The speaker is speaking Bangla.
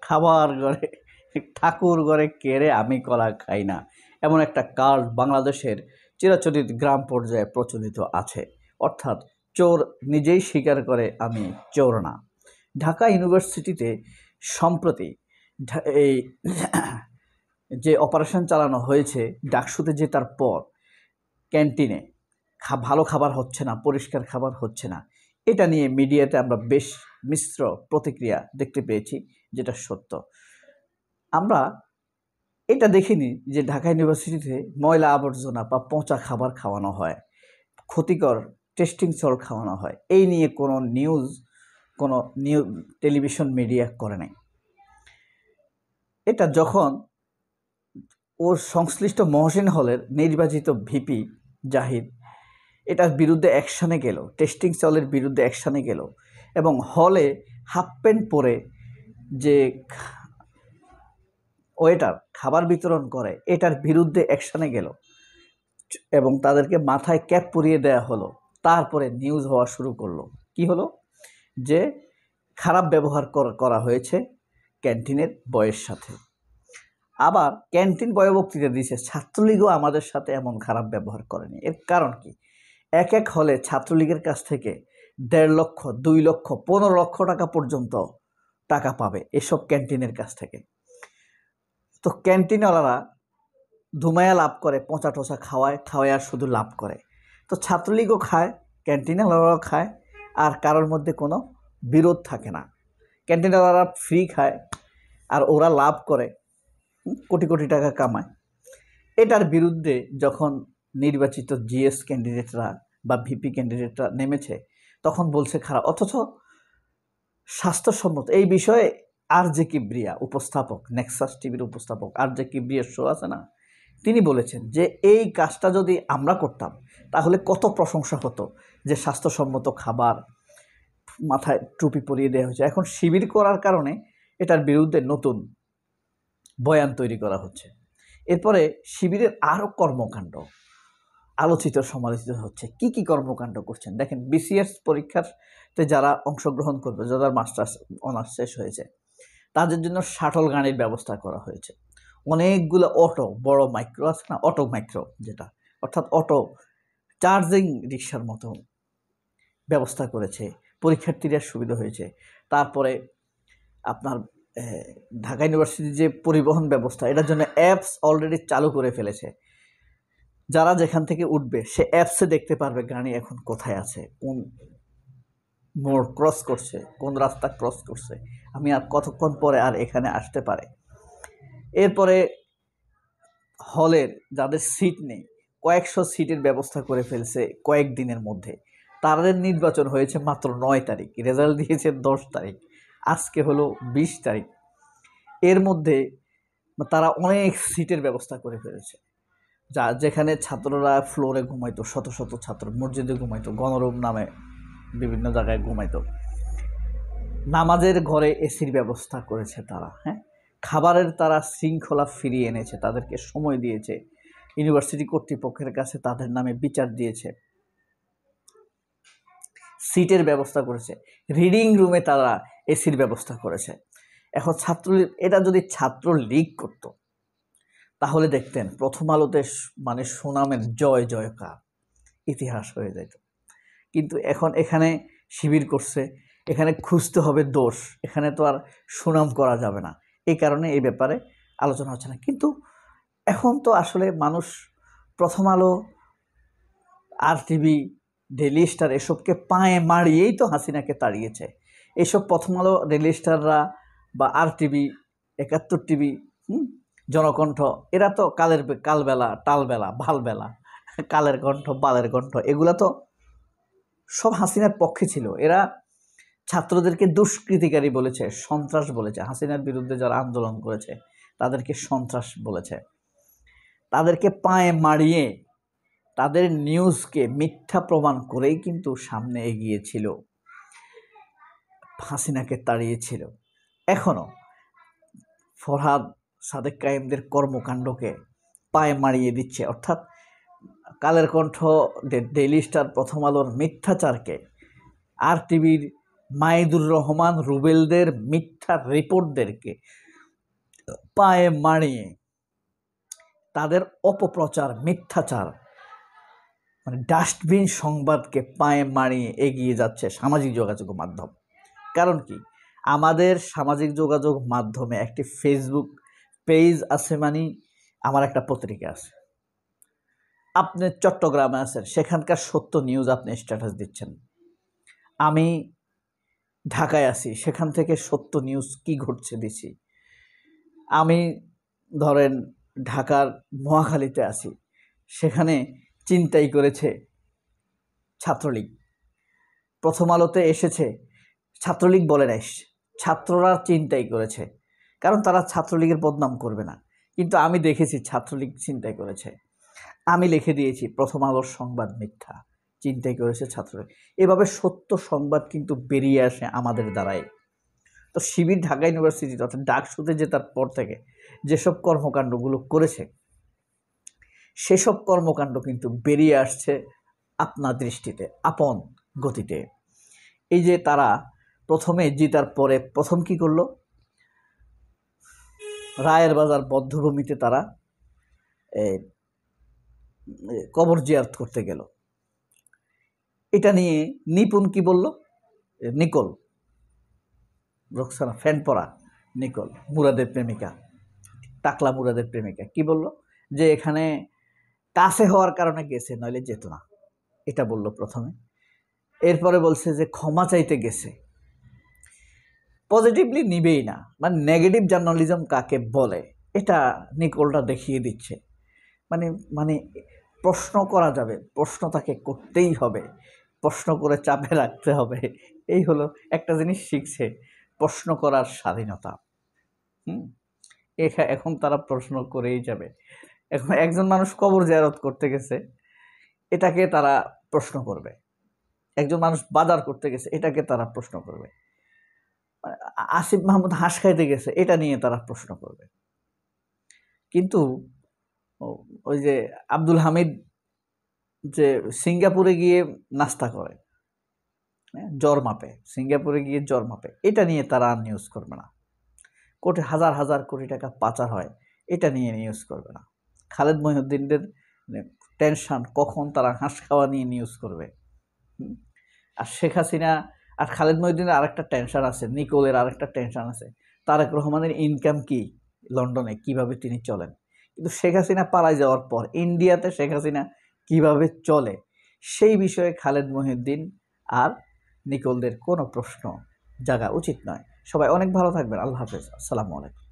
খাবার ঘরে ঠাকুর ঘরে কেড়ে আমি কলা খাই না, এমন একটা কাল বাংলাদেশের চিরাচরিত গ্রাম পর্যায়ে প্রচলিত আছে। অর্থাৎ চোর নিজেই স্বীকার করে আমি চোর না। ঢাকা ইউনিভার্সিটিতে সম্প্রতি এই যে অপারেশন চালানো হয়েছে ডাকসুতে জেতার পর, ক্যান্টিনে ভালো খাবার হচ্ছে না, পরিষ্কার খাবার হচ্ছে না, এটা নিয়ে মিডিয়াতে আমরা বেশ মিশ্র প্রতিক্রিয়া দেখতে পেয়েছি, যেটা সত্য। আমরা এটা দেখিনি যে ঢাকা ইউনিভার্সিটিতে ময়লা আবর্জনা বা পচা খাবার খাওয়ানো হয়, ক্ষতিকর টেস্টিং সল্ট খাওয়ানো হয়। এই নিয়ে কোনো নিউজ টেলিভিশন মিডিয়া করে নাই। এটা যখন ওর সংশ্লিষ্ট মহসিন হলের নির্বাচিত ভিপি জাহিদ এটার বিরুদ্ধে অ্যাকশানে গেল, টেস্টিং সলের বিরুদ্ধে অ্যাকশানে গেল, এবং হলে হাফ প্যান্ট পরে যে ওয়েটার খাবার বিতরণ করে এটার বিরুদ্ধে অ্যাকশানে গেল এবং তাদেরকে মাথায় ক্যাপ পরিয়ে দেওয়া হলো। তারপরে নিউজ হওয়া শুরু করলো, কি হলো, যে খারাপ ব্যবহার করা হয়েছে ক্যান্টিনের বয়ের সাথে। আবার ক্যান্টিন বয় বক্তৃতা দিয়েছে ছাত্রলীগও আমাদের সাথে এমন খারাপ ব্যবহার করেনি। এর কারণ কি? এক এক হলে ছাত্রলীগের কাছ থেকে 1.5 লক্ষ, 2 লক্ষ, 15 লক্ষ টাকা পর্যন্ত টাকা পাবে এসব ক্যান্টিনের কাছ থেকে। তো ক্যান্টিনওয়ালারা ধুমায়া লাভ করে, পচা টচা খাওয়ায় আর শুধু লাভ করে। তো ছাত্রলীগও খায়, ক্যান্টিনওয়ালারাও খায়, আর কারোর মধ্যে কোনো বিরোধ থাকে না। ক্যান্টিনওয়ালারা ফ্রি খায় আর ওরা লাভ করে, কোটি কোটি টাকা কামায়। এটার বিরুদ্ধে যখন নির্বাচিত জিএস ক্যান্ডিডেটরা বা ভিপি ক্যান্ডিডেটরা নেমেছে তখন বলছে খারাপ। অথচ স্বাস্থ্যসম্মত এই বিষয়ে RJ কিবরিয়া উপস্থাপক, নেক্সাস টিভির উপস্থাপক RJ কিবরিয়ার শো আছে না, তিনি বলেছেন যে এই কাজটা যদি আমরা করতাম তাহলে কত প্রশংসা হতো, যে স্বাস্থ্যসম্মত খাবার, মাথায় টুপি পরিয়ে দেওয়া হয়েছে। এখন শিবির করার কারণে এটার বিরুদ্ধে নতুন বয়ান তৈরি করা হচ্ছে। এরপরে শিবিরের আরও কর্মকাণ্ড আলোচিত সমালোচিত হচ্ছে। কি কি কর্মকাণ্ড করছেন দেখেন। BCS পরীক্ষাতে যারা অংশগ্রহণ করবে, যাদের মাস্টার্স অনার্স শেষ হয়েছে, তাদের জন্য শাটল গাড়ির ব্যবস্থা করা হয়েছে। অনেকগুলো অটো, বড় মাইক্রো আছে না, অটো মাইক্রো যেটা, অর্থাৎ অটো চার্জিং রিক্সার মতো ব্যবস্থা করেছে, পরীক্ষার্থীদের সুবিধা হয়েছে। তারপরে আপনার ঢাকা ইউনিভার্সিটির যে পরিবহন ব্যবস্থা, এটার জন্য অ্যাপস অলরেডি চালু করে ফেলেছে। যারা যেখান থেকে উঠবে সে অ্যাপসে দেখতে পারবে গাড়ি এখন কোথায় আছে, কোন মোড় ক্রস করছে, কোন রাস্তা ক্রস করছে, আমি আর কতক্ষণ পরে আর এখানে আসতে পারে। এরপরে হলের যাদের সিট নেই, কয়েকশো সিটের ব্যবস্থা করে ফেলছে কয়েকদিনের মধ্যে। তাদের নির্বাচন হয়েছে মাত্র 9 তারিখ, রেজাল্ট দিয়েছে 10 তারিখ, আজকে হলো 20 তারিখ। এর মধ্যে তারা অনেক সিটের ব্যবস্থা করে ফেলেছে, যেখানে ছাত্ররা ফ্লোরে ঘুমাইতো, শত শত ছাত্র মসজিদে ঘুমাইতো, গণরুম নামে বিভিন্ন জায়গায় ঘুমাইতো। নামাজের ঘরে এসির ব্যবস্থা করেছে তারা। খাবারের তারা শৃঙ্খলা ফিরিয়ে এনেছে, তাদেরকে সময় দিয়েছে, ইউনিভার্সিটি কর্তৃপক্ষের কাছে তাদের নামে বিচার দিয়েছে, সিটের ব্যবস্থা করেছে, রিডিং রুমে তারা এসির ব্যবস্থা করেছে। এখন এটা যদি ছাত্রলীগ করত তাহলে দেখতেন প্রথম আলোতে মানে সুনামের জয় জয়কার, ইতিহাস হয়ে যেত। কিন্তু এখন এখানে শিবির করছে, এখানে খুঁজতে হবে দোষ, এখানে তো আর সুনাম করা যাবে না, এই কারণে এই ব্যাপারে আলোচনা হচ্ছে না। কিন্তু এখন তো আসলে মানুষ প্রথম আলো, RTV, ডেইলি স্টার এসবকে পায়ে মারিয়েই তো হাসিনাকে তাড়িয়েছে। এইসব প্রথম আলো, ডেইলি স্টাররা বা RTV, 71 টিভি, জনকণ্ঠ, এরা তো কালবেলা, টালবেলা, ভালবেলা, কালের কণ্ঠ, বালের কণ্ঠ, এগুলা তো সব হাসিনার পক্ষে ছিল। এরা ছাত্রদেরকে দুষ্কৃতিকারী বলেছে, সন্ত্রাস বলেছে, হাসিনার বিরুদ্ধে যারা আন্দোলন করেছে তাদেরকে সন্ত্রাস বলেছে। তাদেরকে পায়ে মারিয়ে তাদের নিউজকে মিথ্যা প্রমাণ করেই কিন্তু সামনে এগিয়েছিল, হাসিনাকে তাড়িয়েছিল। এখনো ফরহাদ, সাদেক কায়েমদের কর্মকাণ্ডকে পায়ে মারিয়ে দিচ্ছে। অর্থাৎ কালের কণ্ঠ, ডেইলি স্টার, প্রথম আলোর মিথ্যাচারকে, RTVর মাইদুর রহমান রুবেলদের মিথ্যা রিপোর্টদেরকে পায়ে মারিয়ে তাদের অপপ্রচার, মিথ্যাচার, মানে ডাস্টবিন সংবাদকে পায়ে মারিয়ে এগিয়ে যাচ্ছে সামাজিক যোগাযোগ মাধ্যম। কারণ কি, আমাদের সামাজিক যোগাযোগ মাধ্যমে একটি ফেসবুক পেজ আছে, মানে আমার একটা পত্রিকা আছে। আপনি চট্টগ্রামে আছেন, সেখানকার সত্য নিউজ আপনি স্ট্যাটাস দিচ্ছেন। আমি ঢাকায় আছি, সেখান থেকে সত্য নিউজ কি ঘটছে দিছি। আমি ধরেন ঢাকার মহাখালীতে আছি, সেখানে চিন্তাই করেছে ছাত্রলীগ, প্রথম আলোতে এসেছে, ছাত্রলীগ বলে নাই, ছাত্ররা চিন্তাই করেছে, কারণ তারা ছাত্রলীগের বদনাম করবে না। কিন্তু আমি দেখেছি ছাত্রলীগ চিন্তাই করেছে, আমি লিখে দিয়েছি প্রথম আলোর সংবাদ মিথ্যা, চিন্তাই করেছে ছাত্রলীগ। এভাবে সত্য সংবাদ কিন্তু বেরিয়ে আসে আমাদের দ্বারাই। তো শিবির ঢাকা ইউনিভার্সিটিতে অর্থাৎ ডাকসুতে জেতার পর থেকে যেসব কর্মকাণ্ডগুলো করেছে, সেসব কর্মকাণ্ড কিন্তু বেরিয়ে আসছে আপনার দৃষ্টিতে আপন গতিতে। এই যে তারা প্রথমে জিতার পরে প্রথম কি করলো, রায়ের বাজার বধ্যভূমিতে তারা কবর জিয়ারত করতে গেল। এটা নিয়ে নিপুণ কি বলল, নিকোল, রোকসানা ফ্যান পরা নিকোল, মুরাদের প্রেমিকা, টাকলা মুরাদের প্রেমিকা, কি বলল যে এখানে কাছে হওয়ার কারণে গেছে, নইলে যেত না, এটা বলল প্রথমে। এরপরে বলছে যে ক্ষমা চাইতে গেছে। পজিটিভলি নিবেই না, মানে নেগেটিভ জার্নালিজম কাকে বলে এটা নিকোলটা দেখিয়ে দিচ্ছে। মানে মানে প্রশ্ন করা যাবে, প্রশ্ন তাকে করতেই হবে, প্রশ্ন করে চাপে রাখতে হবে। এই হলো একটা জিনিস শিখছে, প্রশ্ন করার স্বাধীনতা। এখন তারা প্রশ্ন করেই যাবে। এখন একজন মানুষ কবর জিয়ারত করতে গেছে, এটাকে তারা প্রশ্ন করবে। একজন মানুষ বাজার করতে গেছে, এটাকে তারা প্রশ্ন করবে। আসিফ মাহমুদ হাঁস খাইতে গেছে, এটা নিয়ে তারা প্রশ্ন করবে। কিন্তু ওই যে আব্দুল হামিদ যে সিঙ্গাপুরে গিয়ে নাস্তা করে, জ্বর মাপে, সিঙ্গাপুরে গিয়ে জ্বর মাপে, এটা নিয়ে তারা আর নিউজ করবে না। কোটি হাজার হাজার কোটি টাকা পাচার হয়, এটা নিয়ে নিউজ করবে না। খালেদ মহিউদ্দিনদের টেনশন, কখন তারা হাঁস খাওয়া নিয়ে নিউজ করবে। আর শেখ হাসিনা আর খালেদ মহিউদ্দিনের আরেকটা টেনশন আছে, নিকোলের আরেকটা টেনশন আছে, তারেক রহমানের ইনকাম কি, লন্ডনে কিভাবে তিনি চলেন। কিন্তু শেখ হাসিনা পালায় যাওয়ার পর ইন্ডিয়াতে শেখ হাসিনা কিভাবে চলে, সেই বিষয়ে খালেদ মহিউদ্দিন আর নিকোলদের কোনো প্রশ্ন জাগা উচিত নয়। সবাই অনেক ভালো থাকবেন। আল্লাহ হাফেজ। আসসালামু আলাইকুম।